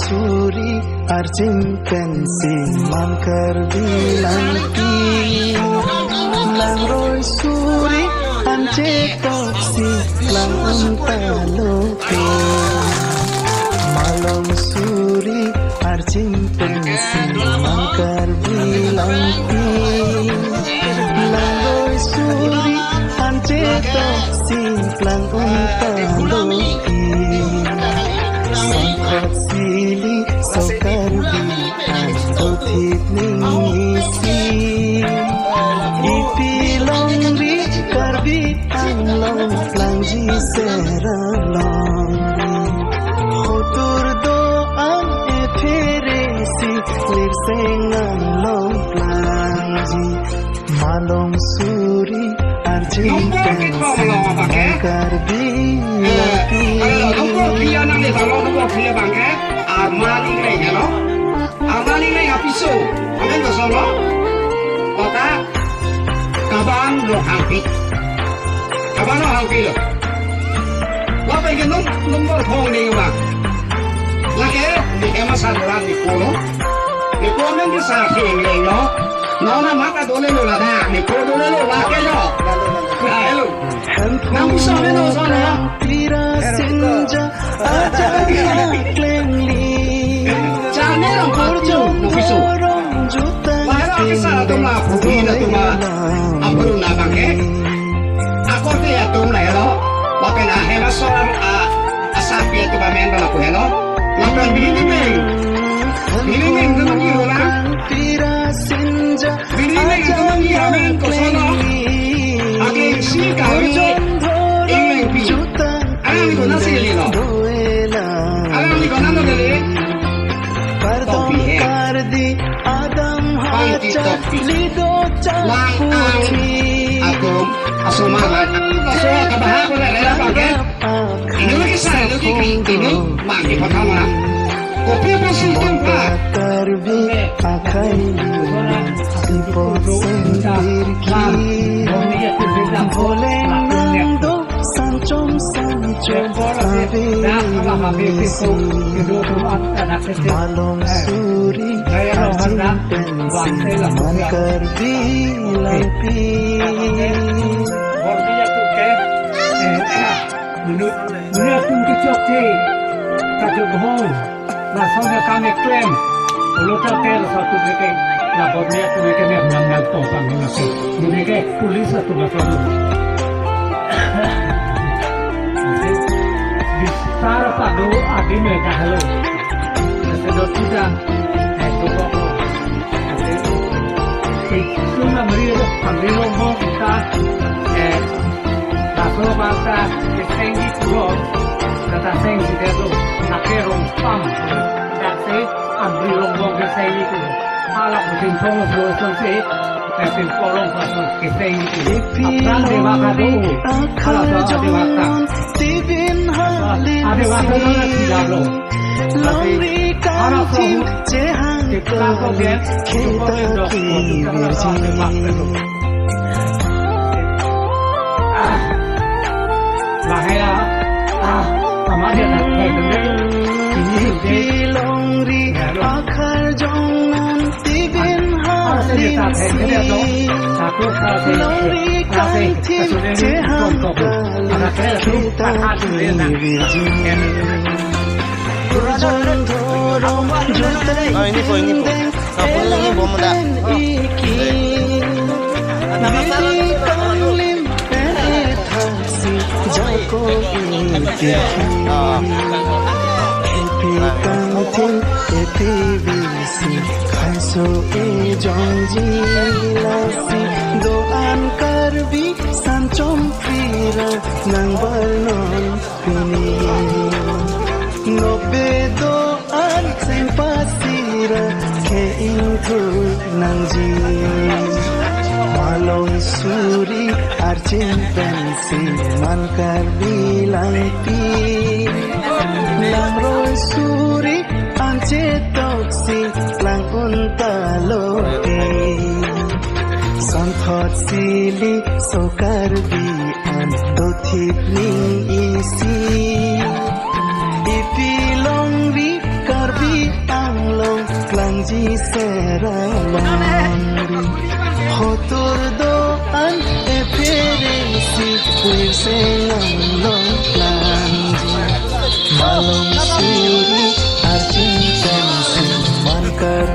suri arjin pensi mangkar bilanti lang roy suri ance toksi lang untaloke malong suri arjin pensi mangkar bilanti lang roy suri ance toksi lang untaloke sili sokarbi antothit ningisi ipilongri karbi anglong langji seralong hotur do ang eferesi lirsengang long langji malong suri arjin pensi karbi lapi Armaling này nhà nó, armaling này api so, anh có sao đó, có ta, kaban lo happy, kaban lo happy lo, có phải cái nung bơ thong này mà, là cái em mà sang ra thì cô nó cái sao thì này nó là mắc cái đồ này là đà, thì cô đồ này là cái đó, cái luôn, nằm sao đấy nó sao nữa. senja aja klengli Jane orang kerja nufisu. Lahir kisah tu lah bumi tu lah apa nak bangke? Aku tu ya tu lah lo. Wapen ahera soal asapi tu bamen dalam aku lo. Wapen bini meng tu magi orang. Bini meng tu magi orang kosono. Agi si kami ingin pi. Alam ni kau nasi lo. Alam ni kau nando kali. Pardon kardi adam hacha lido chaputi aku asumalan so kabahan ko na pakai ini lagi saya lagi ini mandi pertama kopi pasti tempa karbi akai tipo sendirki boleh nando sancom malong suri arjin pensi mangkar bilanti Menurut kecil kacau bohong, nah sampai kami klaim, kalau terkait satu mereka, nah boleh tu mereka ni menang topang nasi, mereka polis tu betul. Bisara padu adi mereka halo, sedot tidak, itu kok. Itu nak meriah, ambil lombok kita, Lalu bangsa kesengi turun, kata sengi itu nak kerong pam, tak sih ambil lombong kesengi itu, alat mesin tolong selesai, mesin tolong pasang kesengi itu, apa dewa kado, kalau ada dewa kado, ada waktu mana tidak lo, tapi harap tahu, kita kau dia, kita hidup, kita ada waktu. Bahaya, hamaria tak kena. Pilongri akar jongan tibin halin satu lori kantin cehan kita Burjon dorong ini po. Kapal ini bom dah. Jako inti Epi kantin epi bisi Kaiso e jongji lasi Doan karbi sancom pira Nang balnon pini Nobe doan sempasira Ke ingku nangji Malong suri arjin pensi mangkar bilanti lang roy suri ance toksi lang untaloke santhot sili sokar bi antothit ning isi ipilong ri karbi ji seralangri hotur doan eferensi wirsengang long langji malong suri arjin pensi mankar